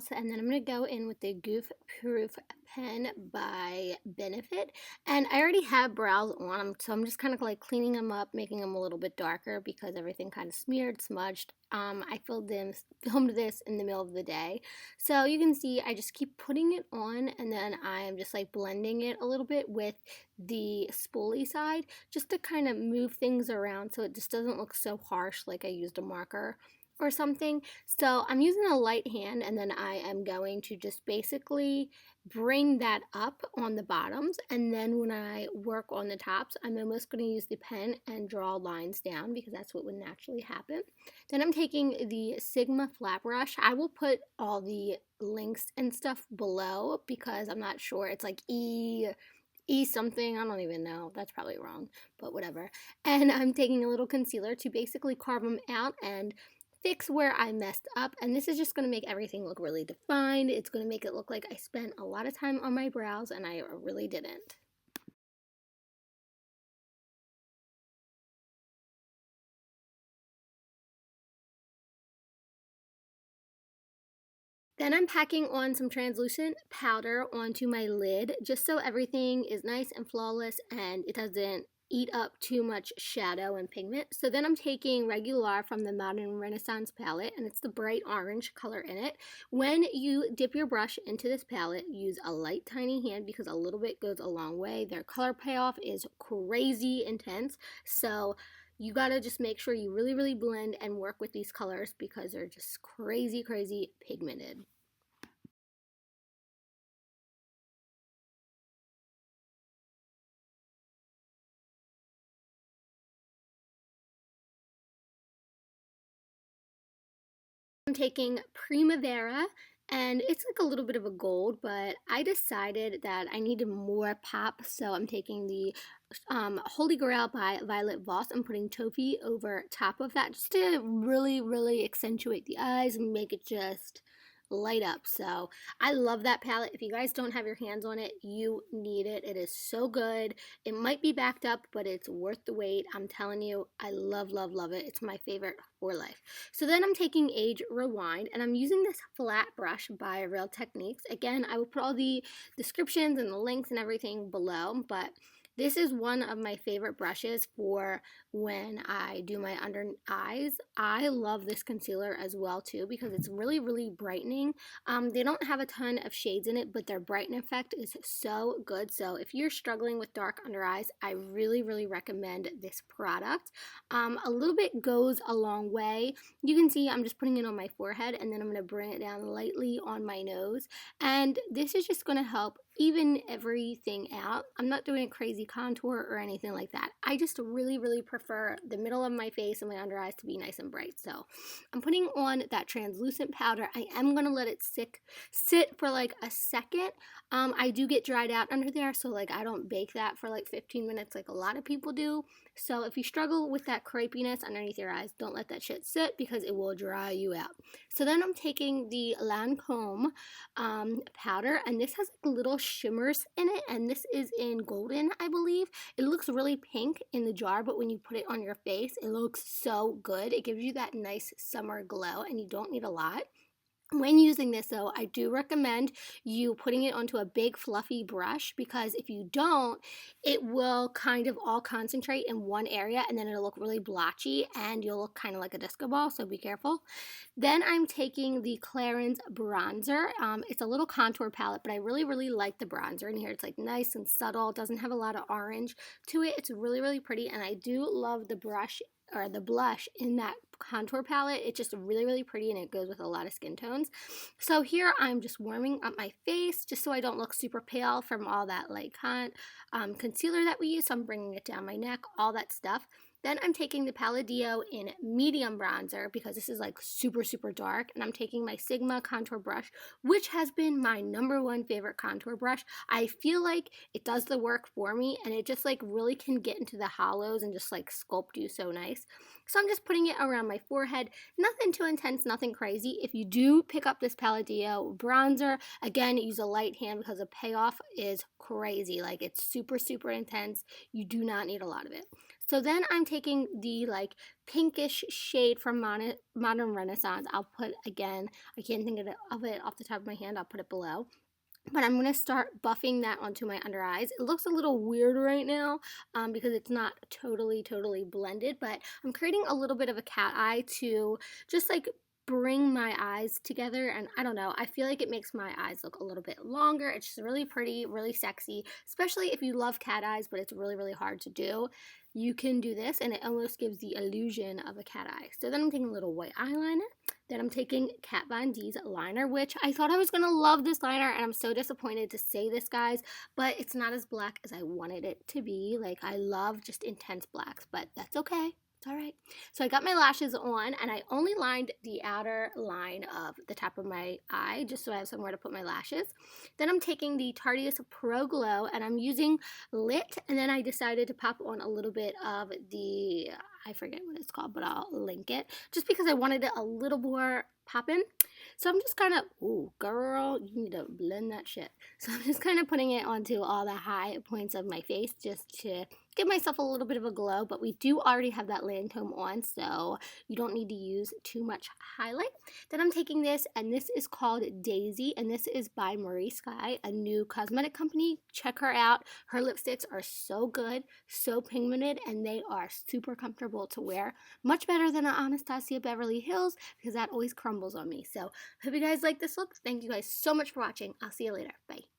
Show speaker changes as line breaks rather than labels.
brows, and then I'm going to go in with the Goof Proof pen by Benefit. And I already have brows on them, so I'm just kind of like cleaning them up, making them a little bit darker because everything kind of smeared, smudged. I filmed this in the middle of the day. So you can see I just keep putting it on, and then I'm just like blending it a little bit with the spoolie side just to kind of move things around so it just doesn't look so harsh like I used a marker or something. So I'm using a light hand, and then I am going to just basically bring that up on the bottoms, and then when I work on the tops, I'm almost going to use the pen and draw lines down because that's what would naturally happen. Then I'm taking the Sigma flat brush. I will put all the links and stuff below because I'm not sure. It's like E something, I don't even know. That's probably wrong, but whatever. And I'm taking a little concealer to basically carve them out and fix where I messed up. And this is just going to make everything look really defined. It's going to make it look like I spent a lot of time on my brows, and I really didn't. Then I'm packing on some translucent powder onto my lid just so everything is nice and flawless and it doesn't eat up too much shadow and pigment. So then I'm taking Regular from the Modern Renaissance palette, and it's the bright orange color in it. When you dip your brush into this palette, use a light tiny hand because a little bit goes a long way. Their color payoff is crazy intense. So you gotta just make sure you really blend and work with these colors because they're just crazy pigmented. I'm taking Primavera, and it's like a little bit of a gold, but I decided that I needed more pop, so I'm taking the Holy Grail by Violet Voss. I'm putting Toffee over top of that just to really accentuate the eyes and make it just light up. So I love that palette. If you guys don't have your hands on it, you need it. It is so good. It might be backed up, but it's worth the wait. I'm telling you, I love it. It's my favorite for life. So then I'm taking Age Rewind, and I'm using this flat brush by Real Techniques. Again, I will put all the descriptions and the links and everything below, but this is one of my favorite brushes for when I do my under eyes. I love this concealer as well too because it's really brightening. They don't have a ton of shades in it, but their brighten effect is so good. So if you're struggling with dark under eyes, I really recommend this product. A little bit goes a long way. You can see I'm just putting it on my forehead, and then I'm going to bring it down lightly on my nose. And this is just going to help even everything out. I'm not doing a crazy contour or anything like that. I just really prefer the middle of my face and my under eyes to be nice and bright. So I'm putting on that translucent powder. I am going to let it sit for like a second. I do get dried out under there, so like I don't bake that for like 15 minutes like a lot of people do. So if you struggle with that crepiness underneath your eyes, don't let that shit sit because it will dry you out. So then I'm taking the Lancome powder, and this has like little shimmers in it, and this is in golden, I believe. It looks really pink in the jar, but when you put it on your face, it looks so good. It gives you that nice summer glow, and you don't need a lot. When using this though, I do recommend you putting it onto a big fluffy brush because if you don't, it will kind of all concentrate in one area and then it'll look really blotchy and you'll look kind of like a disco ball, so be careful. Then I'm taking the Clarins bronzer. It's a little contour palette, but I really like the bronzer in here. It's like nice and subtle. It doesn't have a lot of orange to it. It's really pretty, and I do love the brush or the blush in that contour palette. It's just really pretty, and it goes with a lot of skin tones. So here I'm just warming up my face just so I don't look super pale from all that like concealer that we use. So I'm bringing it down my neck, all that stuff. Then I'm taking the Palladio in medium bronzer because this is like super dark, and I'm taking my Sigma contour brush, which has been my #1 favorite contour brush. I feel like it does the work for me, and it just like really can get into the hollows and just like sculpt you so nice. So I'm just putting it around my forehead. Nothing too intense, nothing crazy. If you do pick up this Palladio bronzer, again, use a light hand because the payoff is crazy. Like, it's super, super intense. You do not need a lot of it. So then I'm taking the like pinkish shade from Modern Renaissance. I'll put, again, I can't think of it off the top of my hand. I'll put it below. But I'm going to start buffing that onto my under eyes. It looks a little weird right now because it's not totally blended, but I'm creating a little bit of a cat eye to just like bring my eyes together. And I don't know, I feel like it makes my eyes look a little bit longer. It's just really pretty, really sexy, especially if you love cat eyes, but it's really hard to do. You can do this and it almost gives the illusion of a cat eye. So then I'm taking a little white eyeliner. Then I'm taking Kat Von D's liner, which I thought I was going to love this liner, and I'm so disappointed to say this, guys, but it's not as black as I wanted it to be. Like, I love just intense blacks, but that's okay. It's all right. So I got my lashes on, and I only lined the outer line of the top of my eye, just so I have somewhere to put my lashes. Then I'm taking the Tarteist Pro Glow, and I'm using Lit, and then I decided to pop on a little bit of the, I forget what it's called, but I'll link it, just because I wanted it a little more poppin'. So I'm just kind of, ooh, girl, you need to blend that shit. So I'm just kind of putting it onto all the high points of my face just to give myself a little bit of a glow, but we do already have that Lancome on, so you don't need to use too much highlight. Then I'm taking this, and this is called Daisy, and this is by Marie Sky, a new cosmetic company. Check her out. Her lipsticks are so good, so pigmented, and they are super comfortable to wear. Much better than an Anastasia Beverly Hills, because that always crumbles on me. So hope you guys like this look. Thank you guys so much for watching. I'll see you later. Bye.